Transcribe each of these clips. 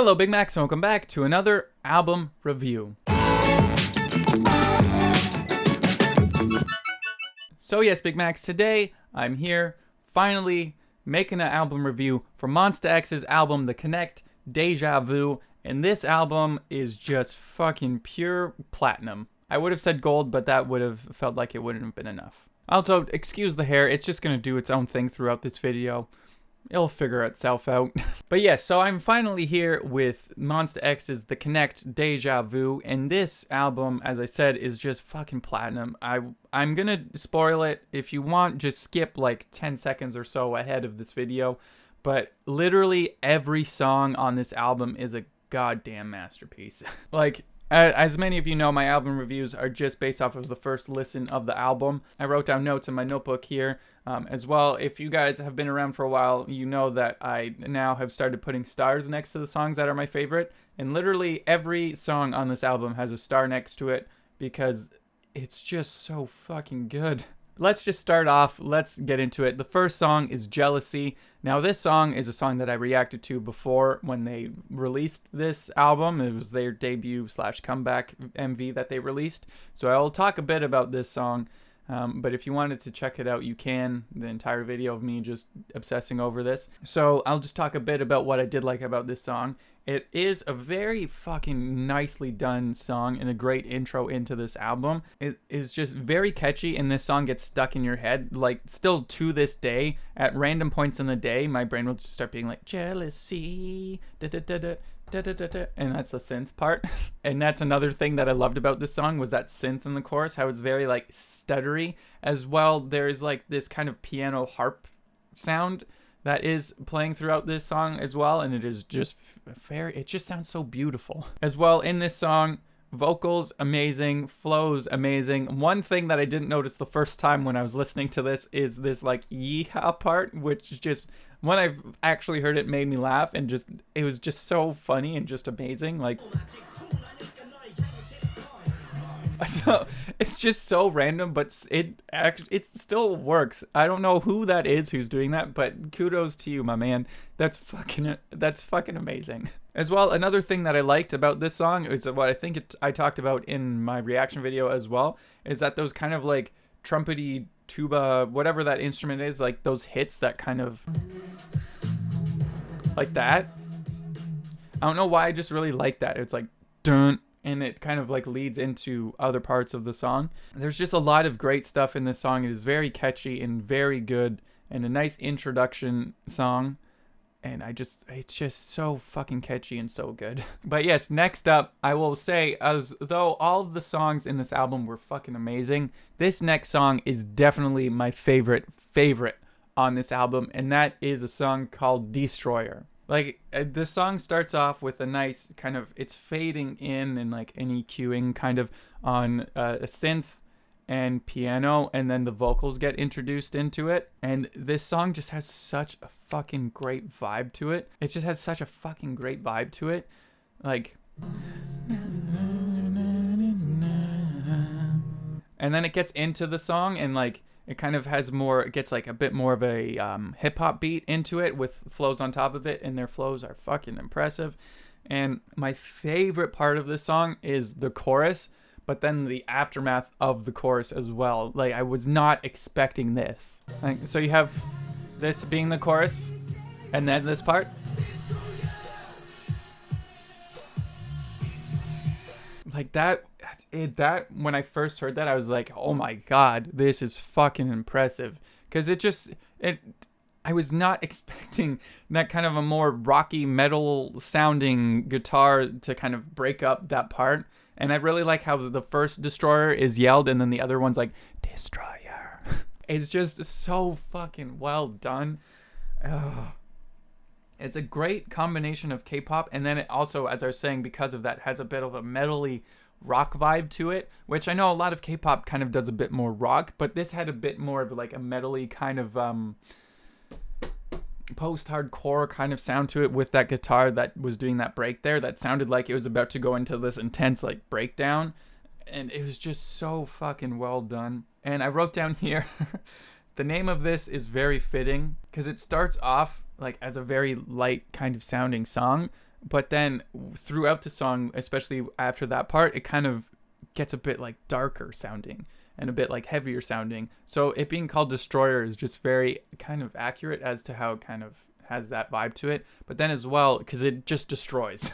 Hello Big Macs, and welcome back to another album review. So yes, Big Macs, today I'm here finally making an album review for MONSTA X's album The Connect, Dejavu, and this album is just fucking pure platinum. I would have said gold, but that would have felt like it wouldn't have been enough. Also, excuse the hair, it's just gonna do its own thing throughout this video. It'll figure itself out. But yes, so I'm finally here with MONSTA X's The Connect, Dejavu, and this album, as I said, is just fucking platinum. I'm gonna spoil it. If you want, just skip like 10 seconds or so ahead of this video. But literally every song on this album is a goddamn masterpiece. Like, as many of you know, my album reviews are just based off of the first listen of the album. I wrote down notes in my notebook here as well. If you guys have been around for a while, you know that I now have started putting stars next to the songs that are my favorite. And literally every song on this album has a star next to it because it's just so fucking good. Let's just start off. Let's get into it. The first song is Jealousy. Now, this song is a song that I reacted to before when they released this album. It was their debut / comeback MV that they released. So I'll talk a bit about this song. But if you wanted to check it out, you can. The entire video of me just obsessing over this. So I'll just talk a bit about what I did like about this song. It is a very fucking nicely done song and a great intro into this album. It is just very catchy, and this song gets stuck in your head. Like, still to this day, at random points in the day, my brain will just start being like, jealousy, da-da-da-da. And that's the synth part. And that's another thing that I loved about this song was that synth in the chorus, how it's very like stuttery as well. There's like this kind of piano harp sound that is playing throughout this song as well, and it is just it just sounds so beautiful. As well, in this song, vocals amazing, flows amazing. One thing that I didn't notice the first time when I was listening to this is this like yeehaw part, which just, when I actually heard it, made me laugh, and just, it was just so funny and just amazing. Like, so it's just so random, but it still works. I don't know who that is who's doing that, but kudos to you, my man. That's fucking amazing. As well, another thing that I liked about this song is what I think I talked about in my reaction video as well, is that those kind of like trumpety tuba, whatever that instrument is, like those hits that kind of like that. I don't know why, I just really like that. It's like dun, and it kind of like leads into other parts of the song. There's just a lot of great stuff in this song. It is very catchy and very good, and a nice introduction song. And it's just so fucking catchy and so good. But yes, next up, I will say, as though all of the songs in this album were fucking amazing, this next song is definitely my favorite on this album, and that is a song called Destroyer. Like, the song starts off with a nice kind of, it's fading in and like an EQing kind of on a synth and piano, and then the vocals get introduced into it. And this song just has such a fucking great vibe to it. It just has such a fucking great vibe to it. Like, and then it gets into the song, and like, it kind of has more, it gets like a bit more of a hip hop beat into it with flows on top of it, and their flows are fucking impressive. And my favorite part of this song is the chorus, but then the aftermath of the chorus as well. Like, I was not expecting this. Like, so you have this being the chorus, and then this part. Like that when I first heard that, I was like, oh my god, this is fucking impressive. Because I was not expecting that kind of a more rocky metal sounding guitar to kind of break up that part. And I really like how the first Destroyer is yelled, and then the other one's like, Destroyer. It's just so fucking well done. Ugh. It's a great combination of K-pop, and then it also, as I was saying, because of that, has a bit of a metally rock vibe to it, which I know a lot of K-pop kind of does a bit more rock, but this had a bit more of like a metally kind of post-hardcore kind of sound to it, with that guitar that was doing that break there that sounded like it was about to go into this intense like breakdown, and it was just so fucking well done. And I wrote down here the name of this is very fitting because it starts off like as a very light kind of sounding song, but then throughout the song, especially after that part, it kind of gets a bit like darker sounding and a bit like heavier sounding. So it being called Destroyer is just very kind of accurate as to how it kind of has that vibe to it. But then as well, because it just destroys.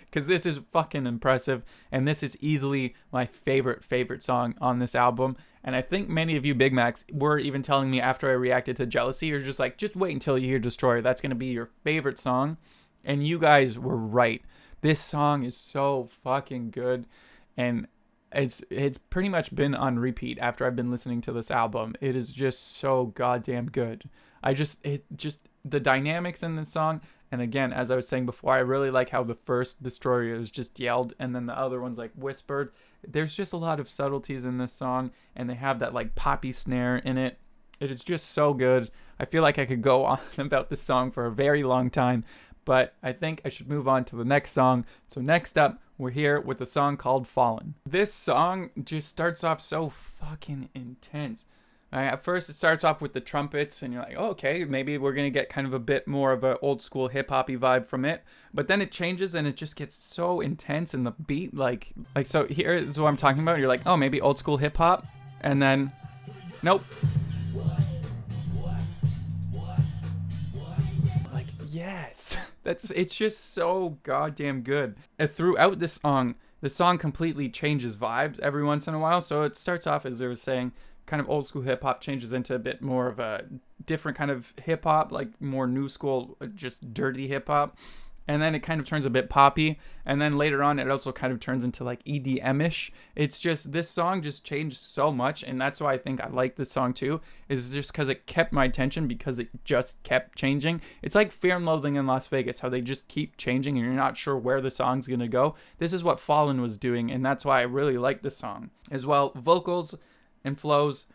Because this is fucking impressive, and this is easily my favorite song on this album. And I think many of you Big Macs were even telling me after I reacted to Jealousy, you're just like, just wait until you hear Destroyer. That's going to be your favorite song. And you guys were right. This song is so fucking good. And it's pretty much been on repeat after I've been listening to this album. It is just so goddamn good. The dynamics in this song, and again, as I was saying before, I really like how the first Destroyer is just yelled and then the other one's like whispered. There's just a lot of subtleties in this song, and they have that like poppy snare in it. It is just so good. I feel like I could go on about this song for a very long time, but I think I should move on to the next song. So next up, we're here with a song called Fallen. This song just starts off so fucking intense. At first, it starts off with the trumpets, and you're like, oh, okay, maybe we're going to get kind of a bit more of an old school hip-hoppy vibe from it. But then it changes, and it just gets so intense, and the beat, like so here is what I'm talking about. You're like, oh, maybe old school hip-hop, and then, nope. Like, yes. It's just so goddamn good. And throughout this song, the song completely changes vibes every once in a while. So it starts off, as I was saying, kind of old school hip hop, changes into a bit more of a different kind of hip hop, like more new school, just dirty hip hop. And then it kind of turns a bit poppy. And then later on, it also kind of turns into like EDM-ish. It's just, this song just changed so much. And that's why I think I like this song too, is just because it kept my attention, because it just kept changing. It's like Fear and Loathing in Las Vegas, how they just keep changing and you're not sure where the song's going to go. This is what Fallen was doing. And that's why I really like this song as well. Vocals and flows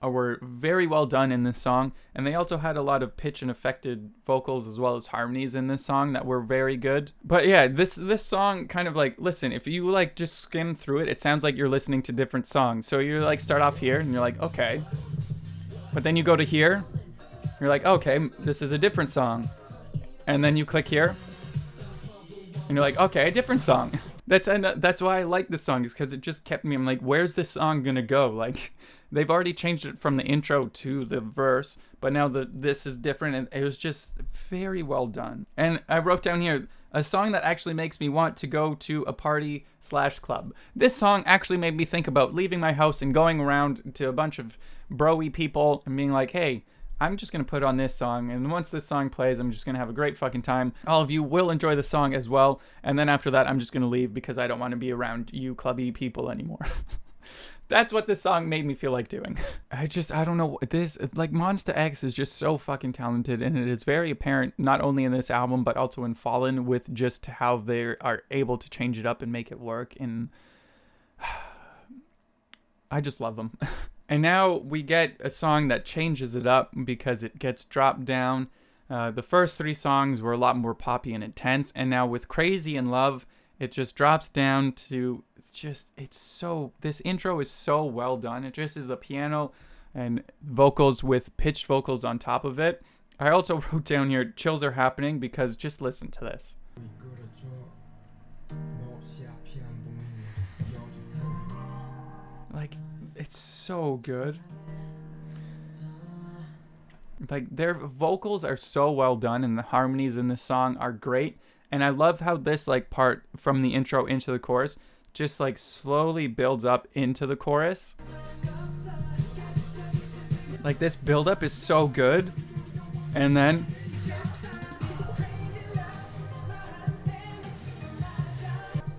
were very well done in this song, and they also had a lot of pitch and affected vocals as well as harmonies in this song that were very good. But yeah, this song kind of like, listen, if you like just skim through it, it sounds like you're listening to different songs. So you're like, start off here and you're like, okay, but then you go to here, you're like, okay, this is a different song, and then you click here and you're like, okay, a different song. That's why I like this song, is because it just kept me, I'm like, where's this song gonna go? Like, they've already changed it from the intro to the verse, but now this is different, and it was just very well done. And I wrote down here, a song that actually makes me want to go to a party/club. This song actually made me think about leaving my house and going around to a bunch of bro-y people and being like, hey, I'm just going to put on this song, and once this song plays, I'm just going to have a great fucking time. All of you will enjoy the song as well, and then after that, I'm just going to leave because I don't want to be around you clubby people anymore. That's what this song made me feel like doing. I don't know, this, like, MONSTA X is just so fucking talented, and it is very apparent, not only in this album, but also in Fallen, with just how they are able to change it up and make it work, and I just love them. And now we get a song that changes it up because it gets dropped down. The first three songs were a lot more poppy and intense. And now with Crazy in Love, it just drops down to this intro is so well done. It just is the piano and vocals with pitched vocals on top of it. I also wrote down here, chills are happening, because just listen to this. Like, it's so good. Like, their vocals are so well done, and the harmonies in this song are great. And I love how this like part from the intro into the chorus just like slowly builds up into the chorus. Like, this buildup is so good. And then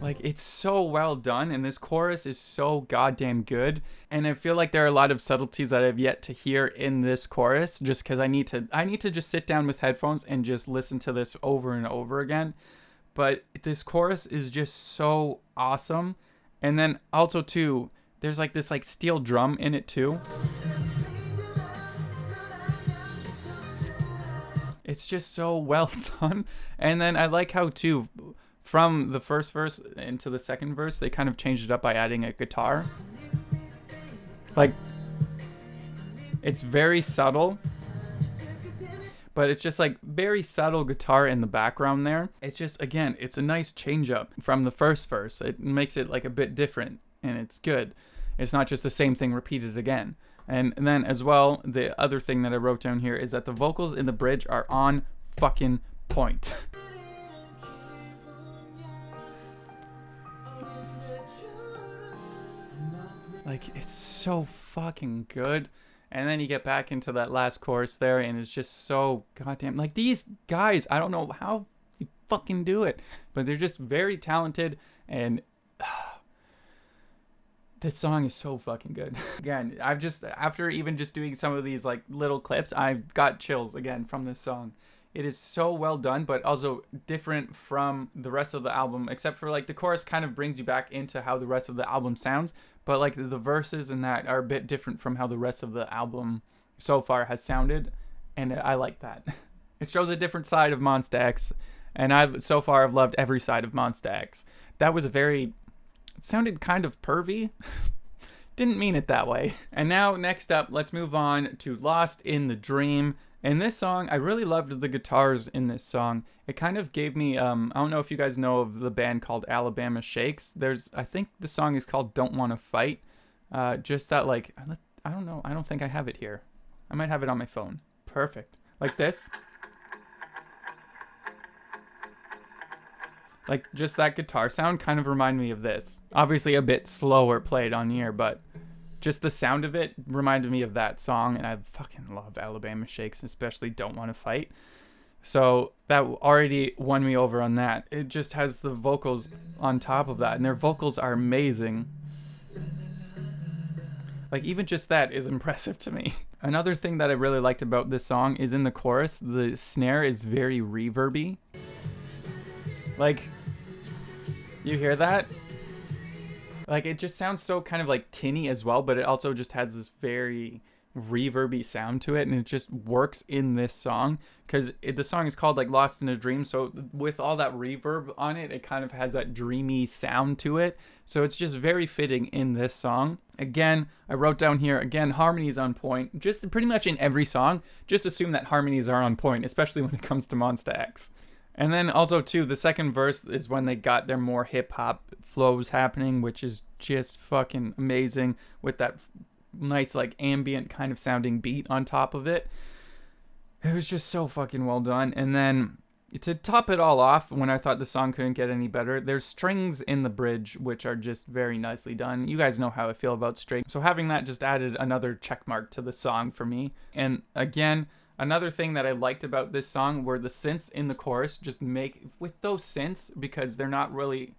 like, it's so well done, and this chorus is so goddamn good. And I feel like there are a lot of subtleties that I've yet to hear in this chorus, just because I need to just sit down with headphones and just listen to this over and over again. But this chorus is just so awesome. And then also too, there's like this like steel drum in it too. It's just so well done. And then I like how too, from the first verse into the second verse, they kind of changed it up by adding a guitar. Like, it's very subtle, but it's just like very subtle guitar in the background there. It's just, again, it's a nice change up from the first verse. It makes it like a bit different, and it's good. It's not just the same thing repeated again. And then as well, the other thing that I wrote down here is that the vocals in the bridge are on fucking point. Like, it's so fucking good. And then you get back into that last chorus there, and it's just so goddamn... Like, these guys, I don't know how you fucking do it, but they're just very talented, and... This song is so fucking good. Again, I've just, after even just doing some of these like little clips, I've got chills again from this song. It is so well done, but also different from the rest of the album, except for like the chorus kind of brings you back into how the rest of the album sounds, but like the verses and that are a bit different from how the rest of the album so far has sounded, and I like that. It shows a different side of MONSTA X, and I've loved every side of MONSTA X. That was very... It sounded kind of pervy. Didn't mean it that way. And now, next up, let's move on to Lost in the Dream. In this song, I really loved the guitars in this song. It kind of gave me, I don't know if you guys know of the band called Alabama Shakes. I think the song is called Don't Wanna Fight. Just that, like, I don't know. I don't think I have it here. I might have it on my phone. Perfect. Like this. Like, just that guitar sound kind of reminded me of this. Obviously a bit slower played on here, but just the sound of it reminded me of that song, and I fucking love Alabama Shakes, especially Don't Wanna Fight. So that already won me over on that. It just has the vocals on top of that, and their vocals are amazing. Like, even just that is impressive to me. Another thing that I really liked about this song is in the chorus, the snare is very reverby. Like, you hear that? Like, it just sounds so kind of like tinny as well, but it also just has this very reverby sound to it, and it just works in this song because the song is called like Lost in a Dream, so with all that reverb on it, it kind of has that dreamy sound to it, so it's just very fitting in this song. Again, I wrote down here, again, harmonies on point, just pretty much in every song. Just assume that harmonies are on point, especially when it comes to MONSTA X. And then also, too, the second verse is when they got their more hip-hop flows happening, which is just fucking amazing with that nice, like, ambient kind of sounding beat on top of it. It was just so fucking well done. And then, to top it all off, when I thought the song couldn't get any better, there's strings in the bridge, which are just very nicely done. You guys know how I feel about strings. So having that just added another check mark to the song for me. And again... Another thing that I liked about this song were the synths in the chorus. Just make, with those synths, because they're not really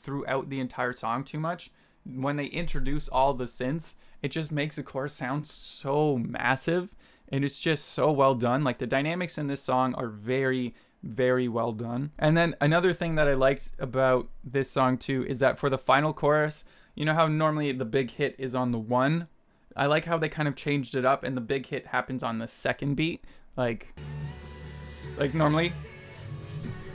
throughout the entire song too much, when they introduce all the synths, it just makes the chorus sound so massive, and it's just so well done. Like, the dynamics in this song are very, very well done. And then another thing that I liked about this song too is that for the final chorus, you know how normally the big hit is on the 1? I like how they kind of changed it up, and the big hit happens on the second beat, like normally,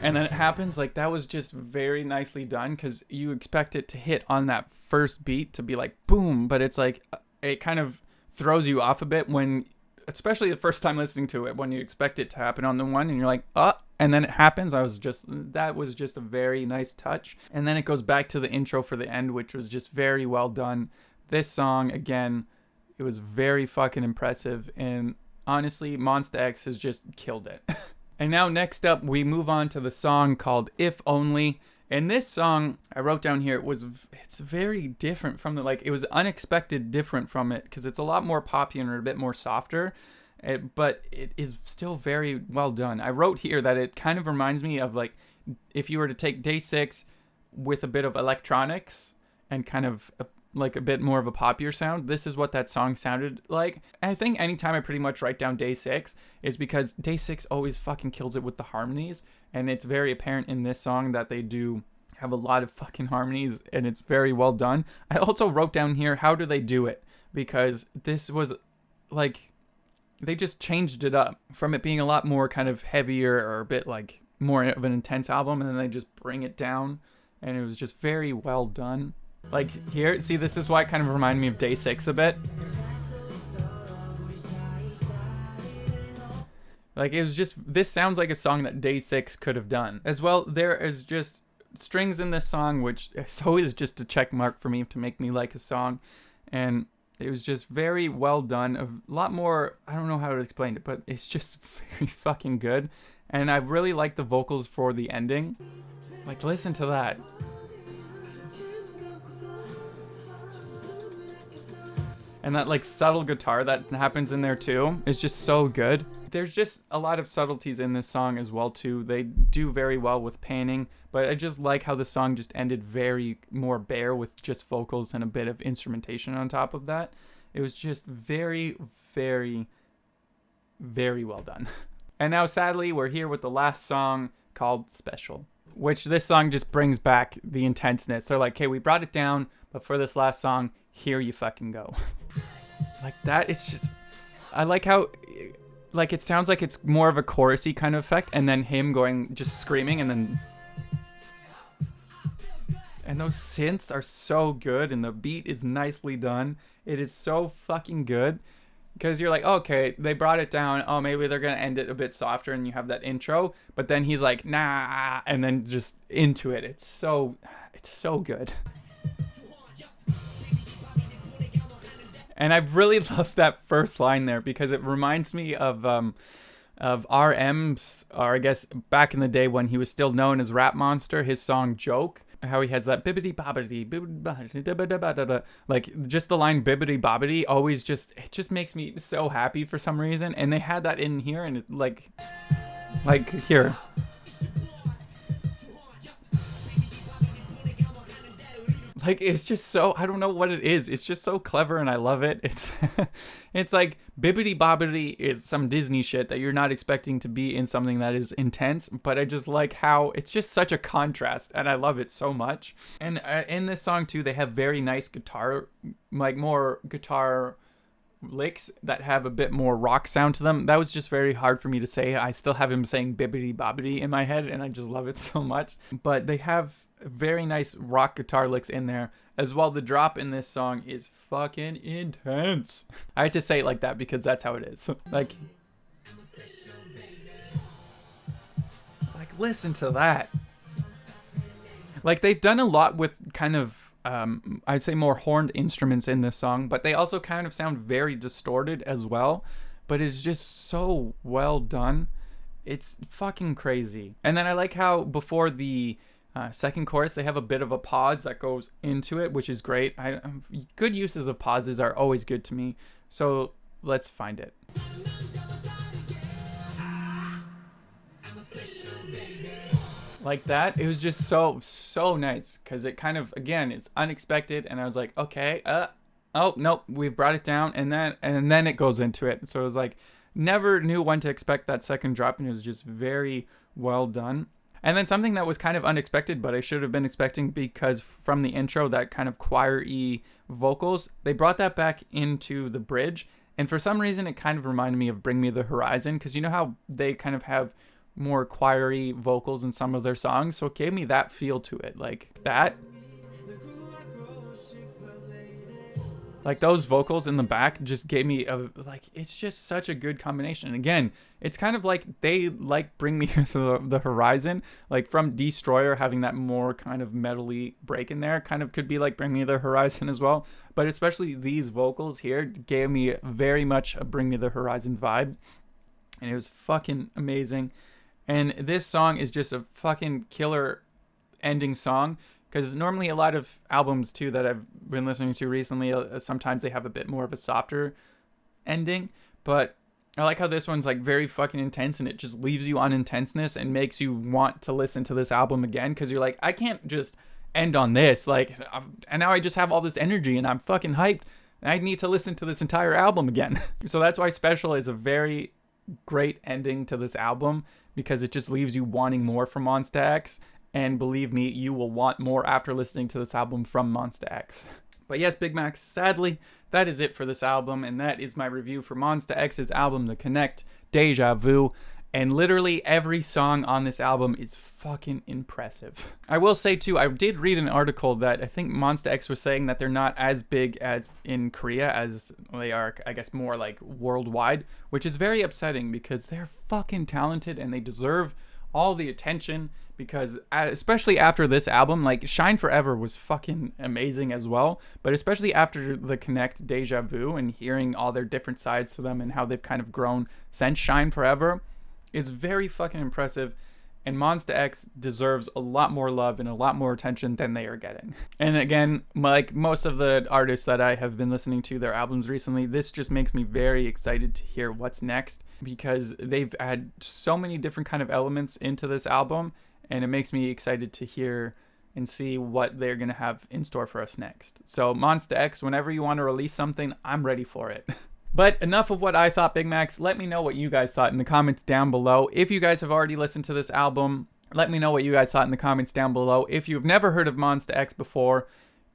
and then it happens. Like, that was just very nicely done, because you expect it to hit on that first beat to be like boom, but it's like it kind of throws you off a bit when, especially the first time listening to it, when you expect it to happen on the 1 and you're like, and then it happens. That was just a very nice touch. And then it goes back to the intro for the end, which was just very well done. This song, again, it was very fucking impressive, and honestly, MONSTA X has just killed it. And now next up, we move on to the song called If Only. And this song, I wrote down here, it's very different from it was unexpected different from it, because it's a lot more poppy and a bit more softer, but it is still very well done. I wrote here that it kind of reminds me of, like, if you were to take Day 6 with a bit of electronics and kind of like a bit more of a poppier sound, this is what that song sounded like. And I think anytime I pretty much write down Day 6 is because Day 6 always fucking kills it with the harmonies, and it's very apparent in this song that they do have a lot of fucking harmonies, and it's very well done. I also wrote down here, how do they do it? Because this was like, they just changed it up from it being a lot more kind of heavier or a bit like more of an intense album, and then they just bring it down, and it was just very well done. Like, here, see, this is why it kind of reminded me of Day 6 a bit. Like, it was just, this sounds like a song that Day 6 could have done. As well, there is just strings in this song, which is always just a check mark for me to make me like a song. And it was just very well done. A lot more, I don't know how to explain it, but it's just very fucking good. And I really like the vocals for the ending. Like, listen to that. And that like subtle guitar that happens in there too is just so good. There's just a lot of subtleties in this song as well too. They do very well with panning, but I just like how the song just ended very more bare with just vocals and a bit of instrumentation on top of that. It was just very, very, very well done. And now sadly, we're here with the last song called Special, which this song just brings back the intenseness. They're like, okay, we brought it down, but for this last song, here you fucking go. Like that, it's just, I like how, like, it sounds like it's more of a chorusy kind of effect, and then him going, just screaming, and then, and those synths are so good, and the beat is nicely done. It is so fucking good, because you're like, okay, they brought it down, oh, maybe they're gonna end it a bit softer, and you have that intro, but then he's like, nah, and then just into it. It's so good. And I really love that first line there because it reminds me of RM's, or I guess back in the day when he was still known as Rap Monster, his song Joke, how he has that bibbity bobbity, like just the line bibbity bobbity always just, it just makes me so happy for some reason. And they had that in here, and it like here. Like, it's just so, I don't know what it is. It's just so clever, and I love it. It's it's like bibbity bobbity is some Disney shit that you're not expecting to be in something that is intense, but I just like how it's just such a contrast, and I love it so much. And in this song too, they have very nice guitar, like more guitar licks that have a bit more rock sound to them. That was just very hard for me to say. I still have him saying bibbity bobbity in my head, and I just love it so much. But they have very nice rock guitar licks in there as well. The drop in this song is fucking intense. I had to say it like that because that's how it is. Like listen to that. Like, they've done a lot with kind of I'd say more horned instruments in this song, but they also kind of sound very distorted as well, but it's just so well done. It's fucking crazy. And then I like how before the second chorus, they have a bit of a pause that goes into it, which is great. Good uses of pauses are always good to me. So let's find it. Like that, it was just so nice because it kind of, again, it's unexpected, and I was like, okay, oh nope, we've brought it down, and then it goes into it. So it was like, never knew when to expect that second drop, and it was just very well done. And then something that was kind of unexpected, but I should have been expecting, because from the intro, that kind of choir-y vocals, they brought that back into the bridge. And for some reason, it kind of reminded me of Bring Me the Horizon, because you know how they kind of have more choir-y vocals in some of their songs? So it gave me that feel to it, like that. Like, those vocals in the back just gave me a, like, it's just such a good combination. And again, it's kind of like they like Bring Me the Horizon, like from Destroyer having that more kind of metally break in there, kind of could be like Bring Me the Horizon as well. But especially these vocals here gave me very much a Bring Me the Horizon vibe. And it was fucking amazing. And this song is just a fucking killer ending song. Because normally a lot of albums, too, that I've been listening to recently, sometimes they have a bit more of a softer ending. But I like how this one's, like, very fucking intense, and it just leaves you on intenseness and makes you want to listen to this album again. Because you're like, I can't just end on this. Like, and now I just have all this energy, and I'm fucking hyped. And I need to listen to this entire album again. So that's why Special is a very great ending to this album, because it just leaves you wanting more from MONSTA X. And believe me, you will want more after listening to this album from MONSTA X. But yes, Big Macs, sadly, that is it for this album. And that is my review for MONSTA X's album, The Connect, Dejavu. And literally every song on this album is fucking impressive. I will say too, I did read an article that I think MONSTA X was saying that they're not as big as in Korea as they are, I guess, more like worldwide, which is very upsetting because they're fucking talented and they deserve all the attention, because especially after this album, like Shine Forever was fucking amazing as well, but especially after the Connect Dejavu and hearing all their different sides to them and how they've kind of grown since Shine Forever is very fucking impressive, and MONSTA X deserves a lot more love and a lot more attention than they are getting. And again, like most of the artists that I have been listening to their albums recently, this just makes me very excited to hear what's next, because they've had so many different kind of elements into this album, and it makes me excited to hear and see what they're gonna have in store for us next. So MONSTA X, whenever you want to release something, I'm ready for it. But enough of what I thought, Big Macs. Let me know what you guys thought in the comments down below. If you guys have already listened to this album, let me know what you guys thought in the comments down below. If you've never heard of MONSTA X before,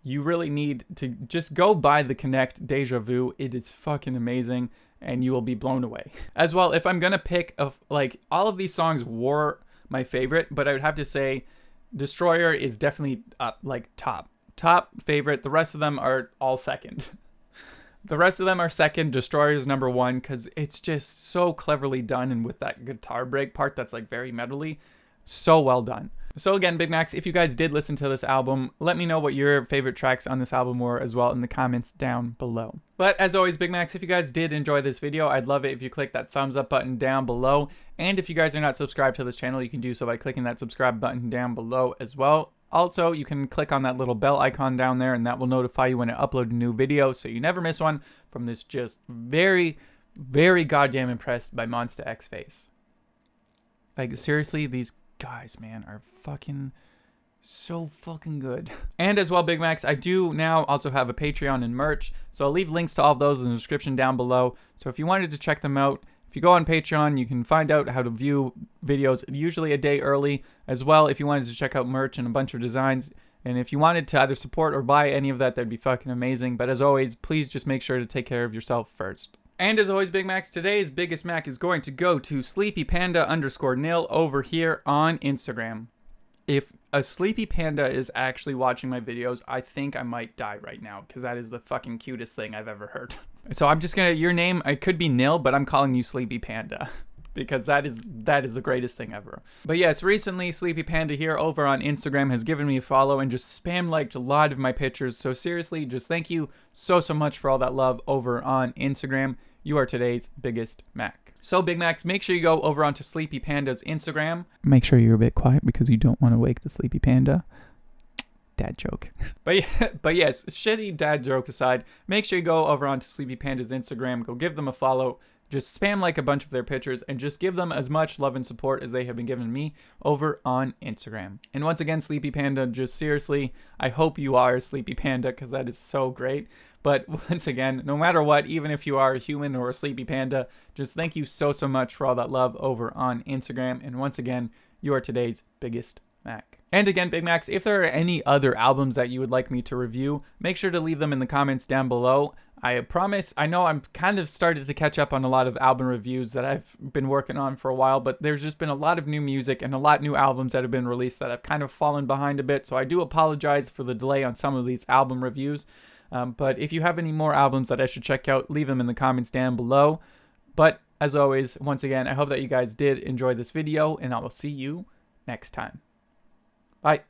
you really need to just go buy the Connect Dejavu. It is fucking amazing, and you will be blown away. As well, if I'm gonna pick, like, all of these songs were my favorite, but I would have to say Destroyer is definitely up, like top favorite. The rest of them are all second. The rest of them are second. Destroyer's number one, because it's just so cleverly done, and with that guitar break part that's like very metally, so well done. So again, Big Macs, if you guys did listen to this album, let me know what your favorite tracks on this album were as well in the comments down below. But as always, Big Macs, if you guys did enjoy this video, I'd love it if you click that thumbs up button down below. And if you guys are not subscribed to this channel, you can do so by clicking that subscribe button down below as well. Also, you can click on that little bell icon down there, and that will notify you when I upload a new video, so you never miss one from this just very, very goddamn impressed by MONSTA X face. Like, seriously, these guys, man, are fucking so fucking good. And as well, Big Macs, I do now also have a Patreon and merch, so I'll leave links to all of those in the description down below. So if you wanted to check them out, if you go on Patreon, you can find out how to view videos usually a day early. As well, if you wanted to check out merch and a bunch of designs, and if you wanted to either support or buy any of that, that'd be fucking amazing. But as always, please just make sure to take care of yourself first. And as always, Big Macs, today's biggest Mac is going to go to SleepyPanda_nil over here on Instagram. If a Sleepy Panda is actually watching my videos, I think I might die right now, because that is the fucking cutest thing I've ever heard. So I'm just gonna, your name, it could be Nil, but I'm calling you Sleepy Panda, because that is the greatest thing ever. But yes, recently Sleepy Panda here over on Instagram has given me a follow and just spam liked a lot of my pictures. So seriously, just thank you so much for all that love over on Instagram. You are today's biggest Mac. So Big Macs, make sure you go over onto Sleepy Panda's Instagram. Make sure you're a bit quiet because you don't want to wake the Sleepy Panda. Dad joke. But yes, shitty dad joke aside, make sure you go over onto Sleepy Panda's Instagram, go give them a follow, just spam like a bunch of their pictures, and just give them as much love and support as they have been giving me over on Instagram. And once again, Sleepy Panda, just seriously, I hope you are a Sleepy Panda, because that is so great. But once again, no matter what, even if you are a human or a Sleepy Panda, just thank you so much for all that love over on Instagram. And once again, you are today's biggest Mac. And again, Big Macs, if there are any other albums that you would like me to review, make sure to leave them in the comments down below. I promise, I know I'm kind of started to catch up on a lot of album reviews that I've been working on for a while, but there's just been a lot of new music and a lot of new albums that have been released that I've kind of fallen behind a bit, so I do apologize for the delay on some of these album reviews. But if you have any more albums that I should check out, leave them in the comments down below. But as always, once again, I hope that you guys did enjoy this video, and I will see you next time. Bye.